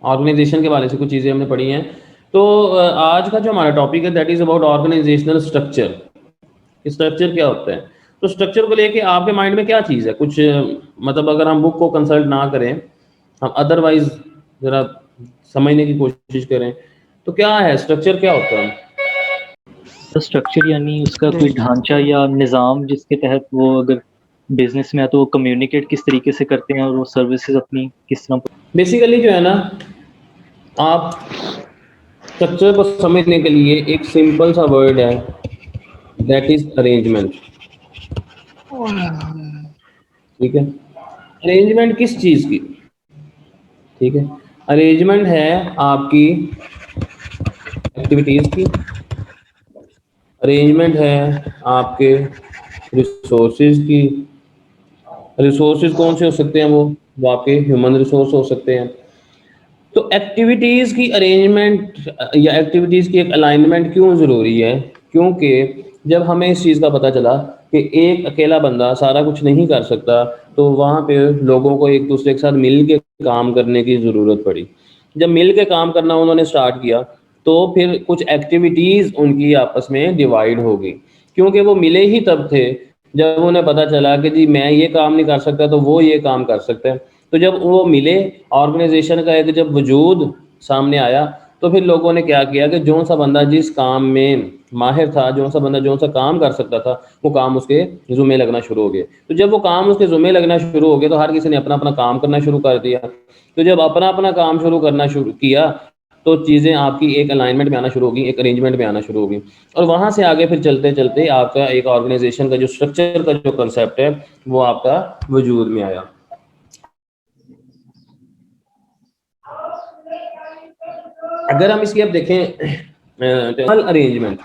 Organisation के बारे से कुछ चीज़ें हमने पढ़ी हैं। तो आज का जो हमारा टॉपिक है that is about organisational structure. Structure क्या होता है? तो स्ट्रक्चर को लेके आपके माइंड में क्या चीज़ है? कुछ मतलब अगर हम बुक को कंसल्ट ना करें, हम अदरवाइज ज़रा समझने की कोशिश करें, तो क्या है स्ट्रक्चर, क्या होता है? तो स्ट्रक्चर यानी उसका कोई ढांचा या निज़ाम जिसके तहत वो अगर बिजनेस में है तो वो कम्युनिकेट किस तरीके से करते हैं और वो सर्विसेज अपनी किस तरह। बेसिकली जो है ना, आप स्ट्रक्चर को समझने के लिए एक सिंपल सा वर्ड है, दैट इज अरेंजमेंट। ठीक है, अरेंजमेंट किस चीज़ की? ठीक है, अरेंजमेंट है आपकी एक्टिविटीज़ की, अरेंजमेंट है आपके रिसोर्सेज की। रिसोर्सेज कौन से हो सकते हैं? वो आपके ह्यूमन रिसोर्स हो सकते हैं। तो एक्टिविटीज़ की अरेंजमेंट या एक्टिविटीज़ की एक अलाइनमेंट क्यों ज़रूरी है? क्योंकि जब हमें इस चीज़ का पता चला कि एक अकेला बंदा सारा कुछ नहीं कर सकता, तो वहाँ पे लोगों को एक दूसरे के साथ मिल के काम करने की ज़रूरत पड़ी। जब मिल के काम करना उन्होंने स्टार्ट किया, तो फिर कुछ एक्टिविटीज़ उनकी आपस में डिवाइड हो गई, क्योंकि वो मिले ही तब थे जब उन्हें पता चला कि जी मैं ये काम नहीं कर सकता तो वो ये काम कर सकता है। तो जब वो मिले, ऑर्गेनाइजेशन का एक जब वजूद सामने आया, तो फिर लोगों ने क्या किया कि जो सा बंदा जिस काम में माहिर था, जो सा बंदा जो सा काम कर सकता था, वो काम उसके ज़ुम्मे लगना शुरू हो गए। तो जब वो काम उसके ज़ुम्मे लगना शुरू हो गए, तो हर किसी ने अपना अपना काम करना शुरू कर दिया। तो जब अपना अपना काम शुरू करना शुरू किया, तो चीज़ें आपकी एक अलाइनमेंट में आना शुरू होगी, एक अरेंजमेंट में आना शुरू होगी, और वहाँ से आगे फिर चलते चलते आपका एक ऑर्गेनाइजेशन का जो स्ट्रक्चर का जो कंसेप्ट है, वो आपका वजूद में आया। अगर हम इसकी अब देखें, फॉर्मल अरेंजमेंट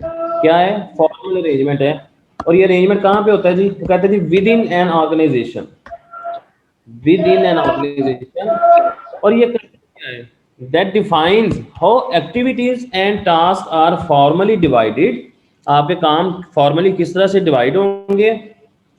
क्या है? फॉर्मल अरेंजमेंट है, और ये अरेंजमेंट कहाँ पे होता है जी? तो कहते हैं जी within an organisation, within an organisation. और ये क्या है? That defines how activities and task are formally divided. आपके काम फॉर्मली किस तरह से डिवाइड होंगे,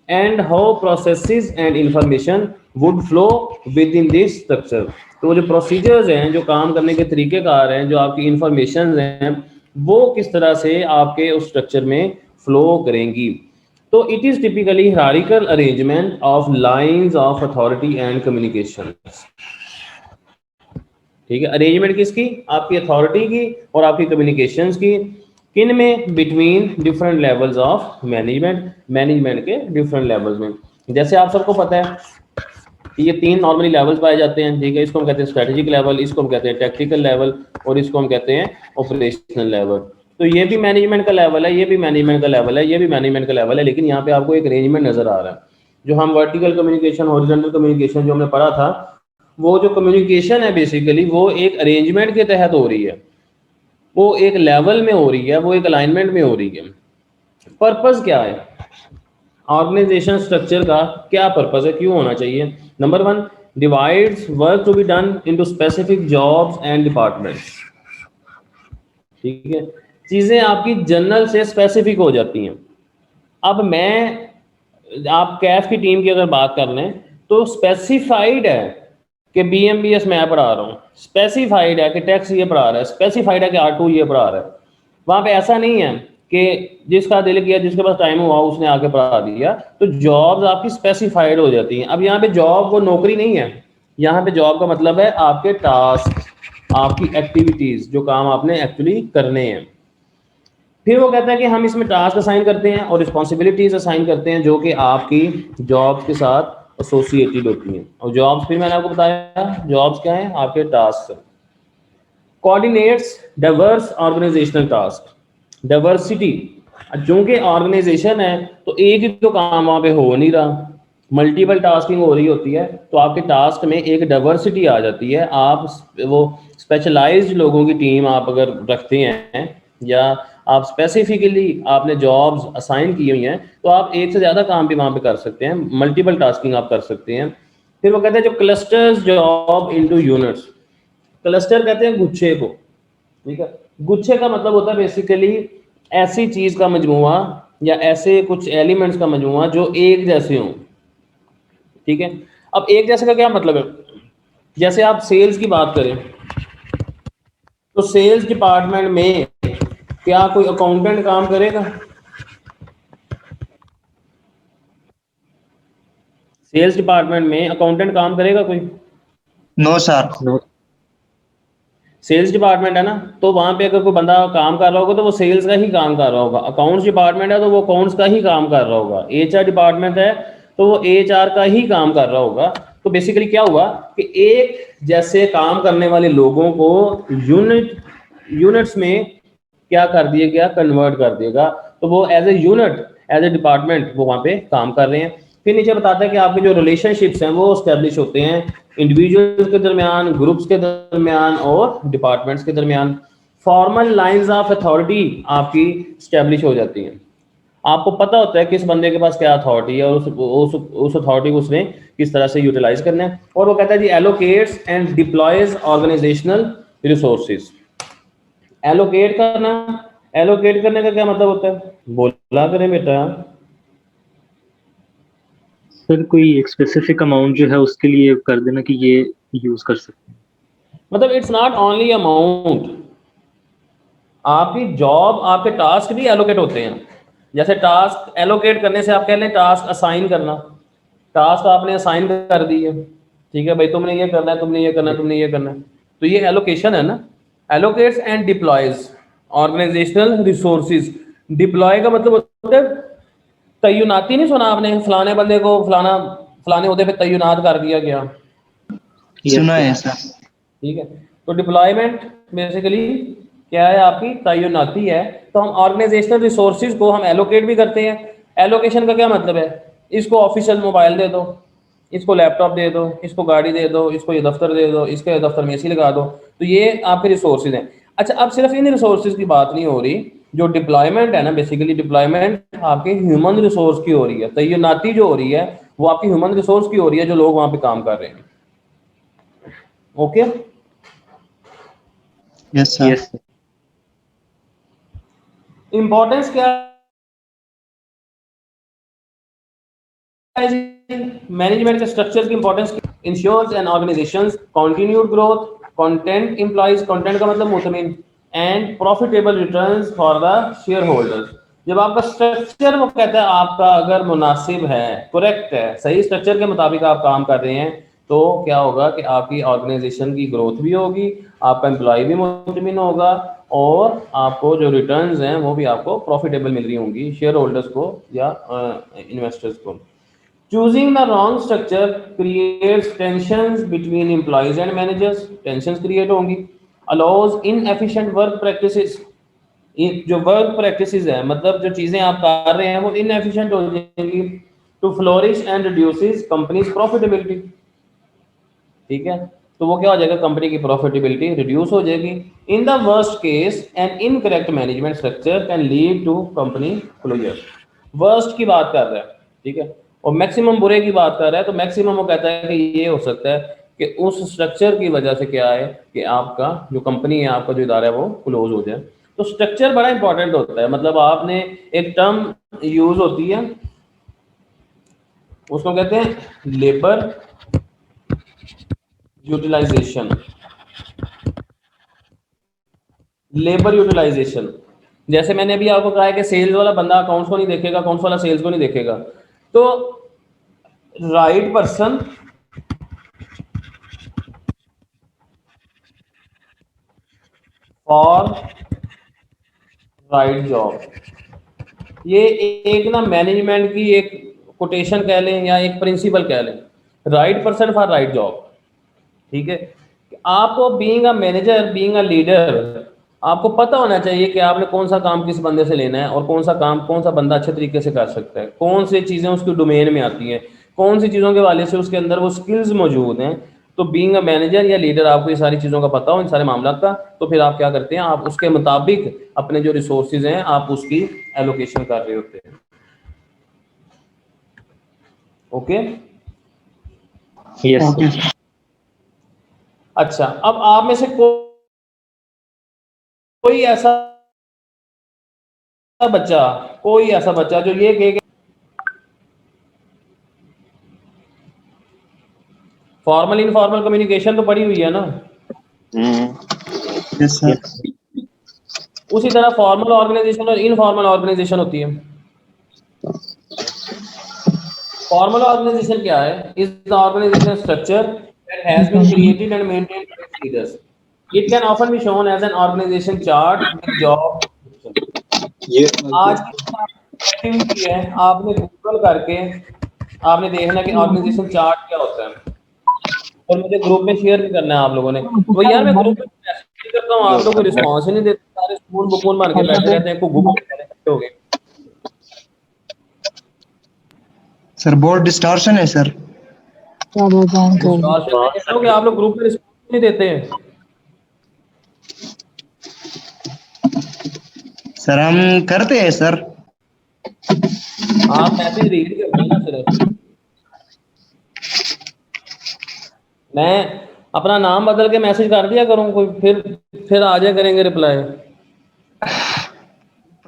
and how processes and information would flow within this structure. तो जो प्रोसीजर्स हैं, जो काम करने के तरीक़ेकार हैं, जो आपकी इंफॉर्मेशन हैं, वो किस तरह से आपके उस स्ट्रक्चर में फ्लो करेंगी। तो it is typically hierarchical arrangement of lines of authority and communication. ठीक है, अरेंजमेंट किसकी? आपकी अथॉरिटी की और आपकी कम्युनिकेशंस की। किन में? Between different levels of management, management के डिफरेंट लेवल्स में। जैसे आप सबको पता है कि ये तीन नॉर्मली लेवल्स पाए जाते हैं। ठीक है, इसको हम कहते हैं स्ट्रेटेजिक लेवल, इसको हम कहते हैं टेक्निकल लेवल, और इसको हम कहते हैं ऑपरेशनल लेवल। तो ये भी मैनेजमेंट का लेवल है, ये भी मैनेजमेंट का लेवल है, ये भी मैनेजमेंट का लेवल है, लेकिन यहाँ पे आपको एक अरेंजमेंट नजर आ रहा है। जो हम वर्टिकल कम्युनिकेशन, हॉरिजॉन्टल कम्युनिकेशन जो हमने पढ़ा था, वो जो कम्युनिकेशन है बेसिकली वो एक अरेंजमेंट के तहत हो रही है, वो एक लेवल में हो रही है, वो एक अलाइनमेंट में हो रही है। पर्पस क्या है? ऑर्गेनाइजेशन स्ट्रक्चर का क्या पर्पस है, क्यों होना चाहिए? Number one, divides work to be done into specific jobs and departments. ठीक है, चीज़ें आपकी जनरल से स्पेसिफिक हो जाती हैं। अब आप कैफ की टीम की अगर बात कर लें, तो स्पेसिफाइड है कि BMBS मैं पढ़ा रहा हूँ, स्पेसिफाइड है कि टैक्स ये पढ़ा रहा है, स्पेसिफाइड है कि R2 ये पढ़ा रहा है। वहाँ पे ऐसा नहीं है कि जिसका दिल किया, जिसके पास टाइम हुआ उसने आके पढ़ा दिया। तो जॉब्स आपकी स्पेसिफाइड हो जाती हैं। अब यहाँ पे जॉब वो नौकरी नहीं है, यहाँ पे जॉब का मतलब है आपके टास्क, आपकी एक्टिविटीज़, जो काम आपने एक्चुअली करने हैं। फिर वो कहता है कि हम इसमें टास्क असाइन करते हैं और रिस्पॉन्सिबिलिटीज असाइन करते हैं, जो कि आपकी जॉब्स के साथ एसोसिएटेड होती हैं। और जॉब्स फिर मैंने आपको बताया, जॉब्स क्या हैं? आपके task. Coordinates diverse organisational task, diversity. चूंकि ऑर्गेनाइजेशन है तो एक ही तो काम वहाँ पे हो नहीं रहा, मल्टीपल टास्किंग हो रही होती है, तो आपके टास्क में एक डाइवर्सिटी आ जाती है। आप वो स्पेशलाइज्ड लोगों की टीम आप अगर रखते हैं, या आप स्पेसिफिकली आपने जॉब्स असाइन की हुई हैं, तो आप एक से ज़्यादा काम भी वहाँ पे कर सकते हैं, मल्टीपल टास्किंग आप कर सकते हैं। फिर वो कहते हैं जो clusters job into units. Cluster कहते हैं गुच्छे को। ठीक है, गुच्छे का मतलब होता है बेसिकली ऐसी चीज का मजमुआ या ऐसे कुछ एलिमेंट्स का मजमुआ जो एक जैसे हों। ठीक है, अब एक जैसे का क्या मतलब है? जैसे आप सेल्स की बात करें तो सेल्स डिपार्टमेंट में क्या कोई अकाउंटेंट काम करेगा? सेल्स डिपार्टमेंट में अकाउंटेंट काम करेगा कोई? No sir. No. Sales department है ना, तो वहां पे अगर कोई बंदा काम कर रहा होगा तो वो सेल्स का ही काम कर रहा होगा। अकाउंट्स डिपार्टमेंट है तो वो अकाउंट्स का ही काम कर रहा होगा। एचआर डिपार्टमेंट है तो वो एचआर का ही काम कर रहा होगा। तो बेसिकली क्या हुआ कि एक जैसे काम करने वाले लोगों को यूनिट्स में क्या कर दिया गया, कन्वर्ट कर दिएगा। तो वो as a unit, as a department वो वहां पे काम कर रहे हैं। फिर नीचे बताता है कि आपके जो रिलेशनशिप्स हैं वो स्टैब्लिश होते हैं इंडिविजुअल्स के दरमियान, ग्रुप्स के दरमियान और डिपार्टमेंट्स के दरमियान। फॉर्मल लाइंस ऑफ अथॉरिटी आपकी स्टैब्लिश हो जाती हैं। आपको पता होता है किस बंदे के पास क्या अथॉरिटी है और उस अथॉरिटी को उसने किस तरह से यूटिलाइज करना है। और वो कहता है जी allocates and deploys organisational resources. Allocate करना, एलोकेट करने का क्या मतलब होता है, बोला करें बेटा। सर कोई एक स्पेसिफिक अमाउंट जो है उसके लिए कर देना कि ये यूज कर सकते हैं। मतलब इट्स नॉट ओनली अमाउंट, आपकी जॉब, आपके टास्क भी एलोकेट होते हैं। जैसे टास्क एलोकेट करने से आप कह लें टास्क असाइन करना, टास्क आपने असाइन कर दी है, ठीक है भाई तुमने ये करना है, तुमने ये करना है, तुमने ये करना है, तो ये एलोकेशन है ना। Allocates and deploys organisational resources. Deploy का मतलब होता है तैनाती। नहीं सुना आपने, फलाने बंदे को फलाना फलाने उहदे पे तैनात कर दिया गया, सुना है सर। ठीक है। तो डिप्लॉयमेंट बेसिकली क्या है, आपकी तैनाती है। तो हम ऑर्गेनाइजेशनल रिसोर्सेज को हम एलोकेट भी करते हैं। एलोकेशन का क्या मतलब है, इसको ऑफिशियल मोबाइल दे दो, इसको लैपटॉप दे दो, इसको गाड़ी दे दो, इसको ये दफ्तर दे दो, इसके दफ्तर में एसी लगा दो। तो ये आपके रिसोर्सेज हैं। अच्छा, अब सिर्फ इन रिसोर्सेज की बात नहीं हो रही, जो डिप्लॉयमेंट है ना, बेसिकली डिप्लॉयमेंट आपके ह्यूमन रिसोर्स की हो रही है। तैनाती जो हो रही है वो आपकी ह्यूमन रिसोर्स की हो रही है, जो लोग वहां पे काम कर रहे हैं। Okay, yes sir. Yes. Importance क्या मैनेजमेंट के स्ट्रक्चर की importance ensures an organisation's continued growth, content employees, content का मतलब मुतमिन, and profitable returns for the shareholders. जब आपका स्ट्रक्चर वो कहता है आपका अगर मुनासिब है, करेक्ट है, सही स्ट्रक्चर के मुताबिक आप काम कर रहे हैं, तो क्या होगा कि आपकी ऑर्गेनाइजेशन की ग्रोथ भी होगी, आपका एम्प्लॉय भी मुतमिन होगा, और आपको जो रिटर्न्स हैं वो भी आपको प्रॉफिटेबल मिल रही होंगी शेयर होल्डर्स को या इन्वेस्टर्स को। Choosing the wrong structure creates tensions between employees and managers. Tensions create होंगी। Allows inefficient work practices. जो वर्क प्रैक्टिसेस है, मतलब जो चीजें आप कर रहे हैं वो इनएफिशिएंट हो जाएंगी। To flourish and reduces company's profitability, ठीक है। तो वो क्या हो जाएगा, कंपनी की प्रॉफिटेबिलिटी रिड्यूस हो जाएगी। In the worst case an incorrect management structure can lead to company closure. Worst की बात कर रहा है, ठीक है, और मैक्सिमम बुरे की बात कर रहा है। तो मैक्सिमम वो कहता है कि ये हो सकता है कि उस स्ट्रक्चर की वजह से क्या है कि आपका जो कंपनी है, आपका जो इदारा है वो क्लोज हो जाए। तो स्ट्रक्चर बड़ा इंपॉर्टेंट होता है। मतलब आपने एक टर्म यूज होती है, उसको कहते हैं लेबर यूटिलाइजेशन। लेबर यूटिलाइजेशन, जैसे मैंने अभी आपको कहा है कि सेल्स वाला बंदा अकाउंट्स को नहीं देखेगा, अकाउंट्स वाला सेल्स को नहीं देखेगा। तो right person for right job, ये एक ना मैनेजमेंट की एक कोटेशन कह लें या एक प्रिंसिपल कह लें, right person for right job, ठीक है। आपको being a manager, being a leader, आपको पता होना चाहिए कि आपने कौन सा काम किस बंदे से लेना है और कौन सा काम कौन सा बंदा अच्छे तरीके से कर सकता है, कौन सी चीज़ें उसकी डोमेन में आती हैं, कौन सी चीज़ों के वाले से उसके अंदर वो स्किल्स मौजूद हैं। तो बीइंग अ मैनेजर या लीडर आपको ये सारी चीज़ों का पता हो, इन सारे मामला का, तो फिर आप क्या करते हैं, आप उसके मुताबिक अपने जो रिसोर्सेज हैं आप उसकी एलोकेशन कर रहे होते हैं। Okay, yes okay sir. Sir. अच्छा, अब आप में से कोई ऐसा बच्चा, कोई ऐसा बच्चा जो ये कहे फॉर्मल इनफॉर्मल कम्युनिकेशन तो पड़ी हुई है ना। Yes sir. उसी तरह फॉर्मल ऑर्गेनाइजेशन और इनफॉर्मल ऑर्गेनाइजेशन होती है। फॉर्मल ऑर्गेनाइजेशन क्या है? Is the organisation structure that has been created and maintained by its leaders. It can often be shown as an organization chart with job description. आज की activity है, आपने Google करके आपने देखना कि ऑर्गेनाइजेशन चार्ट क्या होता है, और मुझे ग्रुप में शेयर भी करना है आप लोगों ने। तो यार मैं ग्रुप में मैसेज करता हूँ, आप लोग कोई रिस्पॉन्स ही नहीं देते, सारे स्पून बुकून बन के बैठे रहते हैं, को गूगल हो गए। सर बहुत डिस्टॉर्शन है सर। डिस्टॉर्शन कि आप लोग ग्रुप में रिस्पॉन्स नहीं देते हैं। सर हम करते हैं सर। आप मैसेज रीड करते हैं ना सिर्फ। मैं अपना नाम बदल के मैसेज कर दिया करूँ, कोई फिर आ जाया करेंगे रिप्लाई।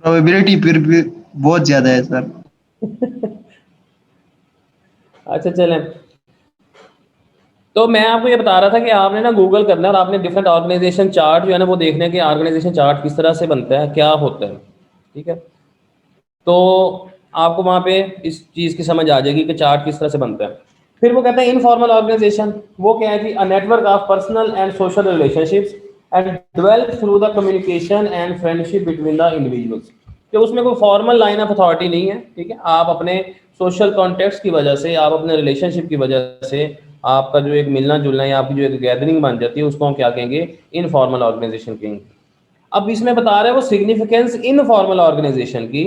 प्रोबेबिलिटी फिर भी बहुत ज्यादा है सर। अच्छा चलें, तो मैं आपको ये बता रहा था कि आपने ना गूगल करना है और आपने डिफरेंट ऑर्गेनाइजेशन चार्ट जो है ना वो देखना है कि ऑर्गेनाइजेशन चार्ट किस तरह से बनता है, क्या होता है। ठीक है, तो आपको वहाँ पे इस चीज़ की समझ आ जाएगी कि चार्ट किस तरह से बनता है। फिर वो कहते हैं इनफॉर्मल ऑर्गेनाइजेशन, वो क्या है कि a network of personal and social relationships and develop through the communication and friendship between the individuals. कि उसमें कोई फॉर्मल लाइन ऑफ अथॉरिटी नहीं है। ठीक है, आप अपने सोशल कॉन्टेक्ट्स की वजह से, आप अपने रिलेशनशिप की वजह से, आपका जो एक मिलना जुलना या आपकी जो एक गैदरिंग बन जाती है उसको हम क्या कहेंगे? इनफॉर्मल ऑर्गेनाइजेशन कहेंगे। अब इसमें बता रहे हैं वो सिग्निफिकेंस इनफॉर्मल ऑर्गेनाइजेशन की।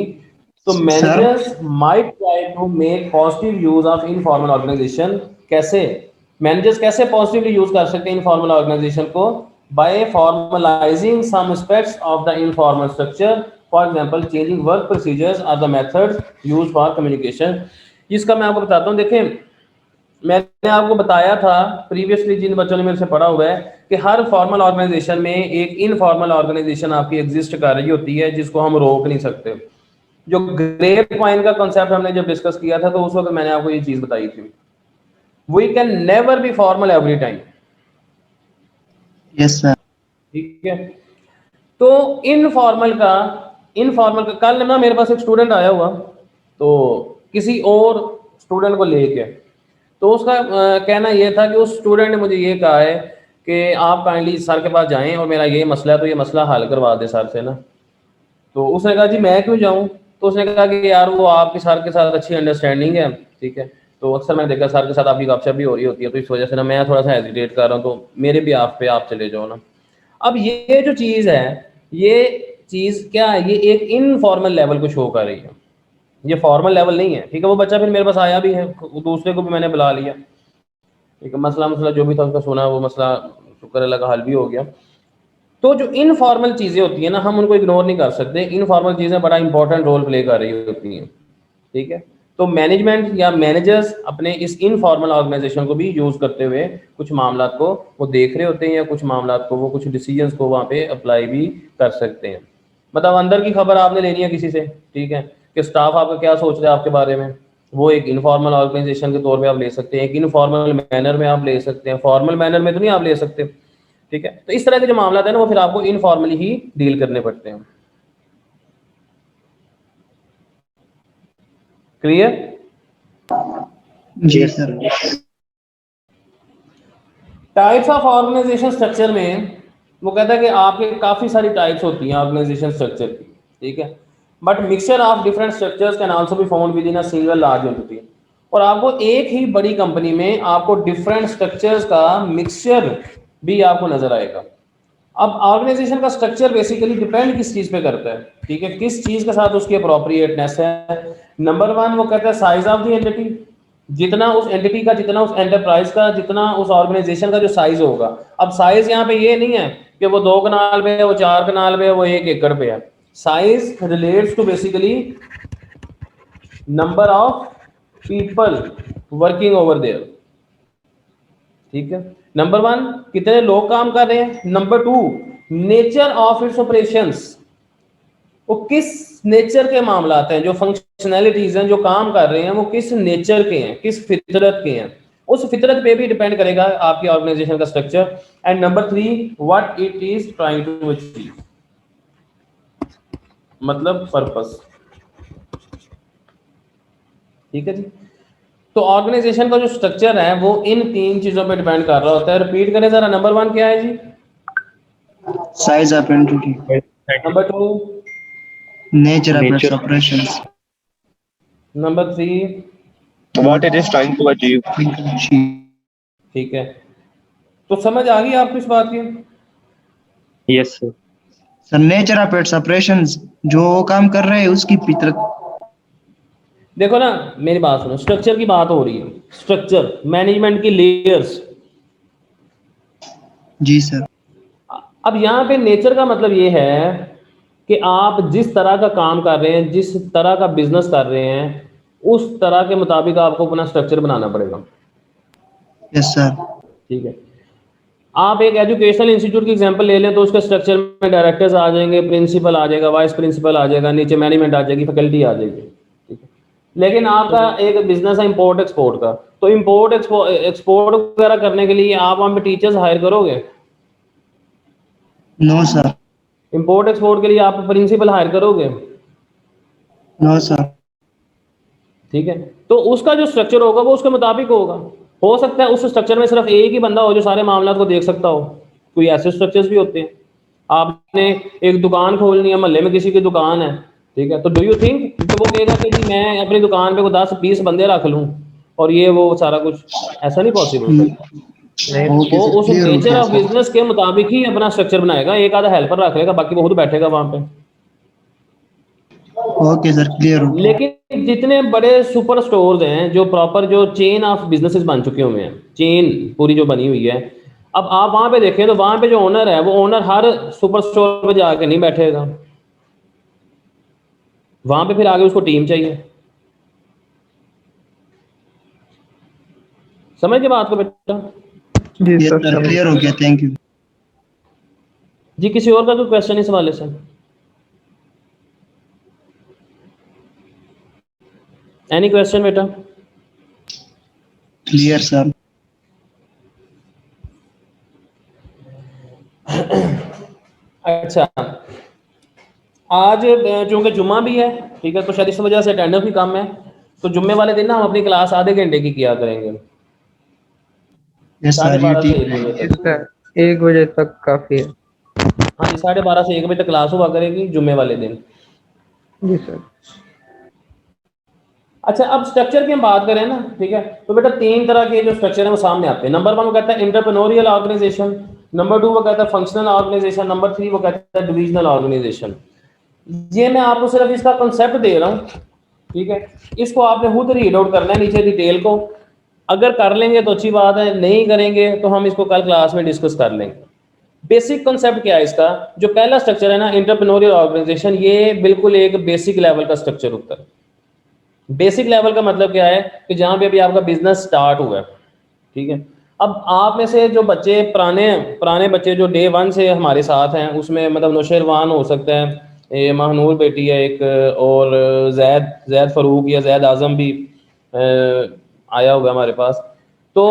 तो sir managers might try to make positive use of informal organisation. कैसे मैनेजर्स कैसे पॉजिटिवली यूज कर सकते हैं इनफॉर्मल ऑर्गेनाइजेशन को? By formalising some aspects of the informal structure, for example changing work procedures or the methods used for communication. इसका मैं आपको बताता हूँ। देखें, मैंने आपको बताया था प्रीवियसली, जिन बच्चों ने मेरे से पढ़ा हुआ है, कि हर फॉर्मल ऑर्गेनाइजेशन में एक इनफॉर्मल ऑर्गेनाइजेशन आपकी एग्जिस्ट कर रही होती है जिसको हम रोक नहीं सकते। जो ग्रेप वाइन का कॉन्सेप्ट हमने जब डिस्कस किया था तो उस वक्त मैंने आपको ये चीज बताई थी, we can never be formal every time. Yes sir. ठीक है, तो इनफॉर्मल का कल ना मेरे पास एक स्टूडेंट आया हुआ, तो किसी और स्टूडेंट को लेके, तो उसका कहना यह था कि उस स्टूडेंट ने मुझे ये कहा है कि आप काइंडली सर के पास जाएं और मेरा ये मसला है तो ये मसला हल करवा दे सर से ना। तो उसने कहा जी मैं क्यों जाऊं? तो उसने कहा कि यार वो आपके सर के साथ अच्छी अंडरस्टैंडिंग है। ठीक है, तो अक्सर मैंने देखा सर के साथ आपकी गपशप भी हो रही होती है, तो इस वजह से ना मैं थोड़ा सा हेजिटेट कर रहा हूँ, तो मेरे भी आप पे आप चले जाओ ना। अब ये जो चीज़ है, ये चीज़ क्या है? ये एक इनफॉर्मल लेवल को शो कर रही है, ये फॉर्मल लेवल नहीं है। ठीक है, वो बच्चा फिर मेरे पास आया भी है, दूसरे को भी मैंने बुला लिया। ठीक है, मसला जो भी था उसका सुना, वो मसला शुक्र अल्लाह का हल भी हो गया। तो जो इनफॉर्मल चीज़ें होती है ना, हम उनको इग्नोर नहीं कर सकते। इनफॉर्मल चीज़ें बड़ा इंपॉर्टेंट रोल प्ले कर रही होती हैं। ठीक है, तो मैनेजमेंट या मैनेजर्स अपने इस इनफॉर्मल ऑर्गेनाइजेशन को भी यूज़ करते हुए कुछ मामला को वो देख रहे होते हैं, या कुछ मामला को वो कुछ डिसीजंस को वहाँ पे अप्लाई भी कर सकते हैं। मतलब अंदर की खबर आपने लेनी है किसी से, ठीक है, कि स्टाफ आपका क्या सोच रहा है आपके बारे में, वो एक इनफॉर्मल ऑर्गेनाइजेशन के तौर पे आप ले सकते हैं, एक इनफॉर्मल मैनर में आप ले सकते हैं, फॉर्मल मैनर में तो नहीं आप ले सकते। ठीक है, तो इस तरह के जो मामला है ना वो फिर आपको इनफॉर्मली ही डील करने पड़ते हैं। क्लियर? जी sir. Types of organisation structure में वो कहता है कि आपके काफ़ी सारी टाइप्स होती हैं ऑर्गेनाइजेशन स्ट्रक्चर की। ठीक है, but mixture of different structures can also be found with in a single large entity. और आपको एक ही बड़ी कंपनी में आपको डिफरेंट स्ट्रक्चर्स का मिक्सचर भी आपको नजर आएगा। अब ऑर्गेनाइजेशन का स्ट्रक्चर बेसिकली डिपेंड किस चीज़ पे करता है? ठीक है, किस चीज़ के साथ उसकी अप्रोप्रिएटनेस है। नंबर वन वो कहता है साइज ऑफ द एंटिटी, जितना उस एंटिटी का, जितना उस एंटरप्राइज का, जितना उस ऑर्गेनाइजेशन का जो साइज होगा। अब साइज यहाँ पे ये नहीं है कि वो 2 कनाल पे है, वो 4 कनाल पे है, वो 1 एकड़ पे है। Size relates to basically number of people working over there. ठीक है, नंबर वन कितने लोग काम कर रहे हैं। Number two nature of it's operations, वो किस नेचर के मामलात हैं, जो फंक्शनैलिटीज हैं, जो काम कर रहे हैं वो किस नेचर के हैं, किस फितरत के हैं। उस फितरत पे भी डिपेंड करेगा आपकी ऑर्गेनाइजेशन का structure. And number 3, what it is trying to achieve, मतलब पर्पस। ठीक है जी। तो ऑर्गेनाइजेशन का जो स्ट्रक्चर है वो इन 3 चीजों पे डिपेंड कर रहा होता है। रिपीट करें जरा, नंबर 1 क्या है जी? Size of entity, number 2, nature of its nature operations, number 3, what it is trying to achieve. ठीक है। तो समझ आ गई आपको इस बात की? Yes sir. Sir nature of it's operations, जो वो काम कर रहे हैं उसकी फितरत। देखो ना, मेरी बात सुनो, स्ट्रक्चर की बात हो रही है, स्ट्रक्चर मैनेजमेंट की लेयर्स। जी सर। अब यहाँ पे नेचर का मतलब ये है कि आप जिस तरह का काम कर रहे हैं, जिस तरह का बिजनेस कर रहे हैं, उस तरह के मुताबिक आपको अपना स्ट्रक्चर बनाना पड़ेगा। Yes sir. ठीक है। आप एक एजुकेशनल इंस्टीट्यूट की एग्जांपल ले लें तो उसके स्ट्रक्चर में डायरेक्टर्स आ जाएंगे, प्रिंसिपल आ जाएगा, वाइस प्रिंसिपल आ जाएगा, नीचे मैनेजमेंट आ जाएगी, फैकल्टी आ जाएगी। ठीक है। लेकिन आपका एक बिजनेस है इंपोर्ट एक्सपोर्ट का, तो इंपोर्ट एक्सपोर्ट वगैरह करने के लिए आप वहाँ पे टीचर्स हायर करोगे? No sir. इंपोर्ट एक्सपोर्ट के लिए आप प्रिंसिपल हायर करोगे? No sir. ठीक है। तो उसका जो स्ट्रक्चर होगा वो उसके मुताबिक होगा। हो सकता है उस स्ट्रक्चर में सिर्फ एक ही बंदा हो जो सारे मामला को देख सकता हो, कोई ऐसे स्ट्रक्चर्स भी होते हैं। आपने एक दुकान खोलनी है, मोहल्ले में किसी की दुकान है, ठीक है, तो डू यू थिंक तो वो कहेगा कि जी मैं अपनी दुकान पे को 10-20 बंदे रख लूँ और ये वो सारा कुछ? ऐसा नहीं पॉसिबल। ओके वो सर, उस क्लियर हो नेचर गया ऑफ सर। बिजनेस के मुताबिक ही अपना स्ट्रक्चर बनाएगा। एक आधा हेल्पर रख लेगा, बाकी वो खुद बैठेगा वहां पे। ओके सर, क्लियर हो गया। लेकिन जितने बड़े सुपर स्टोर्स हैं, जो प्रॉपर जो चेन ऑफ बिजनेसेस बन चुके हुए हैं, चेन पूरी जो बनी हुई है, अब आप वहां पे देखें तो वहां पे जो ओनर है वो ओनर हर सुपर स्टोर पे जाके नहीं बैठेगा, वहां पे फिर आगे उसको टीम चाहिए। समझ के बात को बेटा? जी यस सर, सर, समझ क्लियर हो गया, थैंक यू। जी किसी और का कोई क्वेश्चन इस हवाले से? एनी क्वेश्चन बेटा? Clear sir. अच्छा, आज चूंकि जुम्मा भी है, ठीक है, तो शायद इस वजह से अटेंडेंस भी कम है, तो जुम्मे वाले दिन ना हम अपनी क्लास आधे घंटे की किया करेंगे, यस सर, ये 12:30 से ठीक 1 है। बजे इस तक। 1 बजे तक काफी है। हाँ जी, 12:30 से 1 बजे तक क्लास हुआ करेगी जुम्मे वाले दिन। जी सर। अच्छा, अब स्ट्रक्चर की हम बात करें ना, ठीक है, तो बेटा 3 तरह के जो स्ट्रक्चर है वो सामने आते हैं। नंबर 1 वो कहता है इंटरप्रेन्योरियल ऑर्गेनाइजेशन, नंबर 2 वो कहता है फंक्शनल ऑर्गेनाइजेशन, नंबर 3 वो कहता है डिविजनल ऑर्गेनाइजेशन। ये मैं आपको सिर्फ इसका कंसेप्ट दे रहा हूँ, ठीक है, इसको आपने खुद रीड आउट करना है नीचे डिटेल को। अगर कर लेंगे तो अच्छी बात है, नहीं करेंगे तो हम इसको कल क्लास में डिस्कस कर लेंगे। बेसिक कॉन्सेप्ट क्या है इसका? जो पहला स्ट्रक्चर है ना, इंटरप्रेन्योरियल ऑर्गेनाइजेशन, ये बिल्कुल एक बेसिक लेवल का स्ट्रक्चर होता है। बेसिक लेवल का मतलब क्या है कि जहां पे अभी आपका बिजनेस स्टार्ट हुआ है, ठीक है। अब आप में से जो बच्चे पुराने पुराने बच्चे जो डे 1 से हमारे साथ हैं, उसमें मतलब नौशेरवान हो सकता है, ये महनूर बेटी है एक, और जैद जैद फरूक या जैद आजम भी आया होगा हमारे पास। तो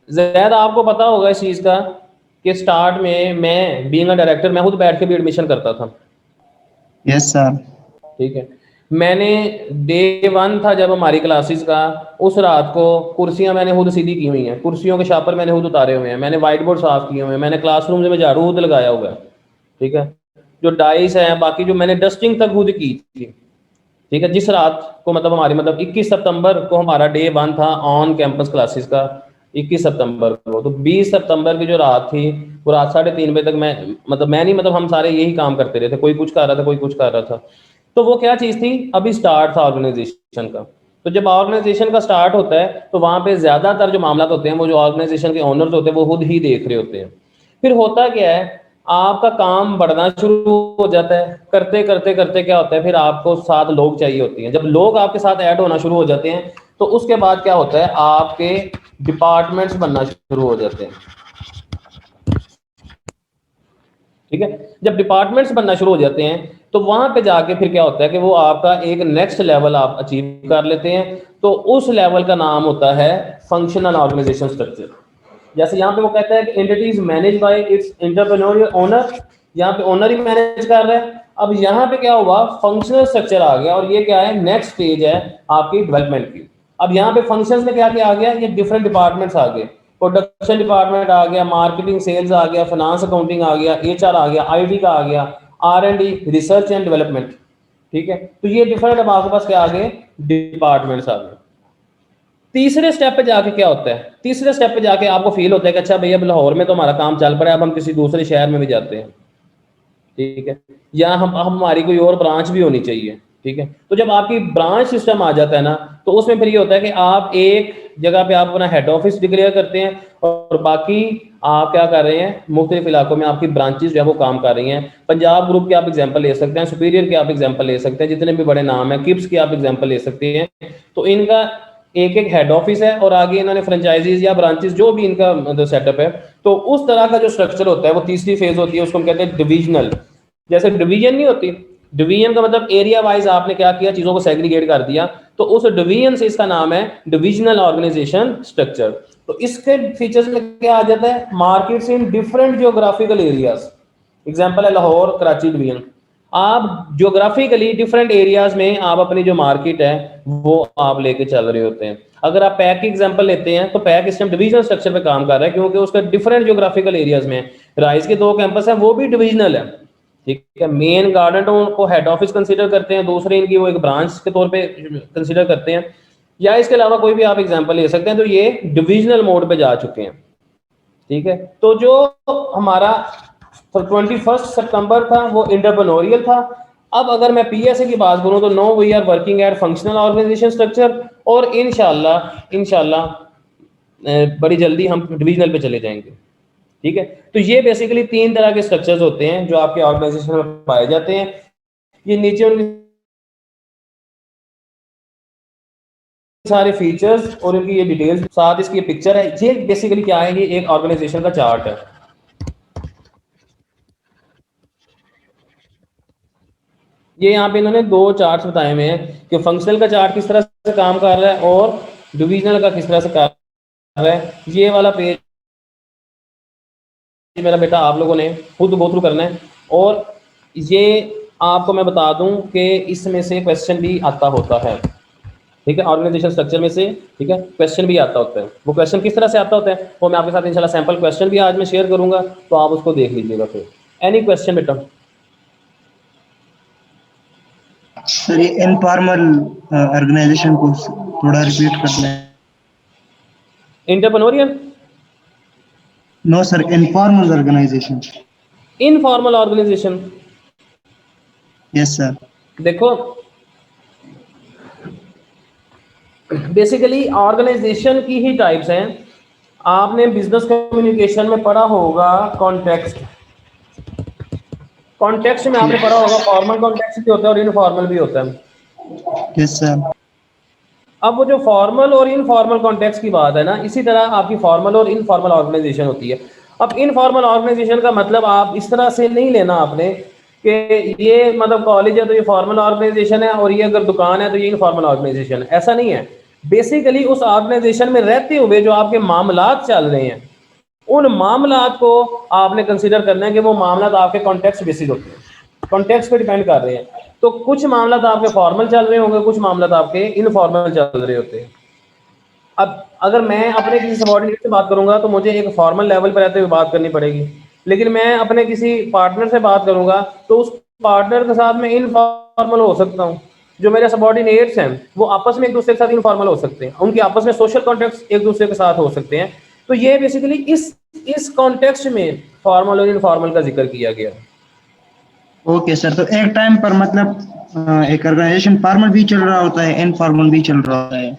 जैद, आपको पता होगा इस चीज़ का कि स्टार्ट में मैं बीइंग अ डायरेक्टर मैं खुद बैठ के भी एडमिशन करता था, यस सर। ठीक है। मैंने डे 1 था जब हमारी क्लासेस का, उस रात को कुर्सियां मैंने खुद सीधी की हुई हैं, कुर्सियों के शापर मैंने खुद उतारे हुए हैं, मैंने व्हाइट बोर्ड साफ किए हुए हैं, मैंने क्लासरूम में झाड़ू खुद लगाया हुआ है, ठीक है। जो डाइस है, बाकी जो मैंने डस्टिंग तक खुद की थी, ठीक है। जिस रात को मतलब हमारी मतलब 21 सितंबर को हमारा डे 1 था ऑन कैंपस क्लासेस का, 21 सितंबर को, तो 20 सितंबर की जो रात थी वो रात 3:30 बजे तक मैं नहीं मतलब हम सारे यही काम करते रहे थे, कोई कुछ कर रहा था, कोई कुछ कर रहा था। तो वो क्या चीज़ थी? अभी स्टार्ट था ऑर्गेनाइजेशन का। तो जब ऑर्गेनाइजेशन का स्टार्ट होता है तो वहाँ पे ज़्यादातर जो मामला होते हैं वो जो ऑर्गेनाइजेशन के ओनर्स होते हैं वो खुद ही देख रहे होते हैं। फिर होता क्या है, आपका काम बढ़ना शुरू हो जाता है, करते करते करते क्या होता है, फिर आपको साथ लोग चाहिए होती हैं। जब लोग आपके साथ ऐड होना शुरू हो जाते हैं तो उसके बाद क्या होता है, आपके डिपार्टमेंट्स बनना शुरू हो जाते हैं, ठीक है। जब डिपार्टमेंट्स बनना शुरू हो जाते हैं तो वहां पे जाके फिर क्या होता है कि वो आपका एक नेक्स्ट लेवल आप अचीव कर लेते हैं, तो उस लेवल का नाम होता है फंक्शनल ऑर्गेनाइजेशन स्ट्रक्चर। जैसे यहाँ पे वो कहता है कि entities manage by it's entrepreneurial owner, यहाँ पे ओनर ही मैनेज कर रहा है। अब यहाँ पे क्या हुआ, फंक्शनल स्ट्रक्चर आ गया, और ये क्या है, नेक्स्ट स्टेज है आपकी डेवलपमेंट की। अब यहाँ पे फंक्शंस में क्या क्या आ गया, ये डिफरेंट डिपार्टमेंट्स आ गए, प्रोडक्शन डिपार्टमेंट आ गया, मार्केटिंग सेल्स आ गया, फाइनेंस अकाउंटिंग आ गया, एचआर आ गया, आईटी का आ गया, आर&डी रिसर्च एंड डेवलपमेंट। ठीक है, तो ये डिफरेंट अब आपके पास क्या आ गए, डिपार्टमेंट्स आ गए। तीसरे स्टेप पे जाके क्या होता है, तीसरे स्टेप पे जाके आपको फील होता है कि अच्छा भैया लाहौर में तो हमारा काम चल पड़ा है, अब हम किसी दूसरे शहर में भी जाते हैं। ठीक है, या हम हमारी कोई और ब्रांच भी होनी चाहिए। ठीक है, तो जब आपकी ब्रांच सिस्टम आ जाता है ना, तो उसमें फिर ये होता है कि आप एक जगह पे आप अपना हेड ऑफिस डिक्लेयर करते हैं, और बाकी आप क्या कर रहे हैं, मुख्तलिफ इलाकों में आपकी ब्रांचेस जो है वो काम कर रही हैं। पंजाब ग्रुप के आप एग्जांपल ले सकते हैं, सुपीरियर के आप एग्जांपल ले सकते हैं, जितने भी बड़े नाम हैं, किप्स के आप एग्जांपल ले सकते हैं। तो इनका एक एक हेड ऑफिस है, और आगे इन्होंने फ्रेंचाइजीज या ब्रांचेस जो भी इनका मतलब सेटअप है, तो उस तरह का जो स्ट्रक्चर होता है वो तीसरी फेज होती है, उसको हम कहते हैं डिविजनल। जैसे डिवीजन नहीं होती, डिवीजन का मतलब एरिया वाइज आपने क्या किया, चीजों को सेग्रीगेट कर दिया, तो उस डिवीजन से इसका नाम है डिविजनल ऑर्गेनाइजेशन स्ट्रक्चर। तो इसके फीचर्स में क्या आ जाता है, markets in different geographical areas. Example है लाहौर कराची डिवीजन। आप जियोग्राफिकली डिफरेंट एरियाज में आप अपनी जो मार्केट है वो आप लेके चल रहे होते हैं। अगर आप पैक की एग्जांपल लेते हैं, तो पैक इस टाइम डिविजनल स्ट्रक्चर पे काम कर रहा है, क्योंकि उसका डिफरेंट जियोग्राफिकल एरियाज में राइज के 2 कैंपस है, वो भी डिविजनल है। ठीक है, मेन गार्डन टाउन को हेड ऑफिस कंसीडर करते हैं, दूसरे इनकी वो एक ब्रांच के तौर पे कंसीडर करते हैं, या इसके अलावा कोई भी आप एग्जांपल ले सकते हैं। तो ये डिविजनल मोड पे जा चुके हैं। ठीक है, तो जो हमारा 21 सितंबर था वो एंटरप्रेन्योरियल था। अब अगर मैं पीएसए की बात करूं तो no we are working at functional organisation structure, और इंशाल्लाह बड़ी जल्दी हम डिविजनल पे चले जाएंगे। ठीक है, तो ये बेसिकली 3 तरह के स्ट्रक्चर्स होते हैं जो आपके ऑर्गेनाइजेशन में पाए जाते हैं। ये नीचे उनके सारे फीचर्स और इनकी ये डिटेल्स, साथ इसकी ये पिक्चर है। ये बेसिकली क्या है, ये एक ऑर्गेनाइजेशन का चार्ट है। ये यहाँ पे इन्होंने 2 चार्ट्स बताए हुए हैं कि फंक्शनल का चार्ट किस तरह से काम कर रहा है और डिविजनल का किस तरह से कर रहा है। ये वाला पेज मेरा बेटा आप लोगों ने खुद गो थ्रू करना है, और ये आपको मैं बता दूं कि इसमें से क्वेश्चन भी आता होता है। ठीक है, ऑर्गेनाइजेशन स्ट्रक्चर में से, ठीक है, क्वेश्चन भी आता होता है। वो क्वेश्चन किस तरह से आता होता है वो मैं आपके साथ इंशाल्लाह सैंपल क्वेश्चन भी आज मैं शेयर करूंगा, तो आप उसको देख लीजिएगा। फिर एनी क्वेश्चन बेटा? सर ये इनफॉर्मल ऑर्गेनाइजेशन को थोड़ा रिपीट करना है। Entrepreneurial? No sir, informal organisation. Informal organisation? Yes sir. देखो बेसिकली ऑर्गेनाइजेशन की ही टाइप्स हैं। आपने बिजनेस कम्युनिकेशन में पढ़ा होगा कॉन्टेक्स्ट। कॉन्टेक्स्ट में आपने पढ़ा होगा फॉर्मल कॉन्टेक्स्ट भी होता है और इनफॉर्मल भी होता है। Yes sir. अब वो जो फॉर्मल और इनफॉर्मल कॉन्टेक्स्ट की बात है ना, इसी तरह आपकी फॉर्मल और इनफॉर्मल ऑर्गेनाइजेशन होती है। अब इनफॉर्मल ऑर्गेनाइजेशन का मतलब आप इस तरह से नहीं लेना आपने कि ये मतलब कॉलेज है तो ये फॉर्मल ऑर्गेनाइजेशन है, और ये अगर दुकान है तो ये इनफॉर्मल ऑर्गेनाइजेशन है। ऐसा नहीं है। बेसिकली उस ऑर्गेनाइजेशन में रहते हुए जो आपके मामलात चल रहे हैं, उन मामलात को आपने कंसीडर करना है कि वो मामलात आपके कॉन्टेक्स्ट बेसिस होते हैं, कॉन्टेक्स्ट पे डिपेंड कर रहे हैं। तो कुछ मामलात आपके फॉर्मल चल रहे होंगे, कुछ मामलात आपके इनफॉर्मल चल रहे होते हैं। अब अगर मैं अपने किसी सबॉर्डिनेट से बात करूंगा तो मुझे एक फॉर्मल लेवल पर रहते हुए बात करनी पड़ेगी, लेकिन मैं अपने किसी पार्टनर से बात करूंगा तो उस पार्टनर के साथ मैं इनफॉर्मल हो सकता हूँ। जो मेरे सबॉर्डिनेट्स हैं वो आपस में एक दूसरे के साथ इनफॉर्मल हो सकते हैं, उनके आपस में सोशल कॉन्टेक्स्ट एक दूसरे के साथ हो सकते हैं। तो ये बेसिकली इस कॉन्टेक्स्ट में फॉर्मल और इनफॉर्मल का जिक्र किया गया। ओके सर, तो एक टाइम पर मतलब एक ऑर्गेनाइजेशन फॉर्मल भी चल रहा होता है, इनफॉर्मल भी चल रहा होता है।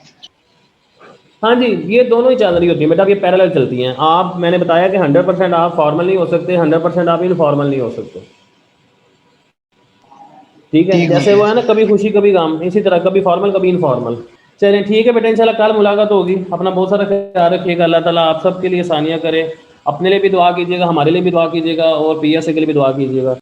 हाँ जी, ये दोनों ही चल रही होती है बेटा, ये पैरेलल चलती हैं। आप मैंने बताया कि 100% आप फॉर्मल नहीं हो सकते, 100% आप इनफॉर्मल नहीं हो सकते। ठीक है, जैसे वो है ना कभी खुशी कभी गम, इसी तरह कभी फॉर्मल कभी इनफॉर्मल। चलिए ठीक है बेटा, इंशाल्लाह कल मुलाकात होगी। अपना बहुत सारा ख्याल रखिएगा। अल्लाह ताला आप सबके लिए आसानियाँ करे। अपने लिए भी दुआ कीजिएगा, हमारे लिए भी दुआ कीजिएगा और PSA के लिए भी दुआ कीजिएगा।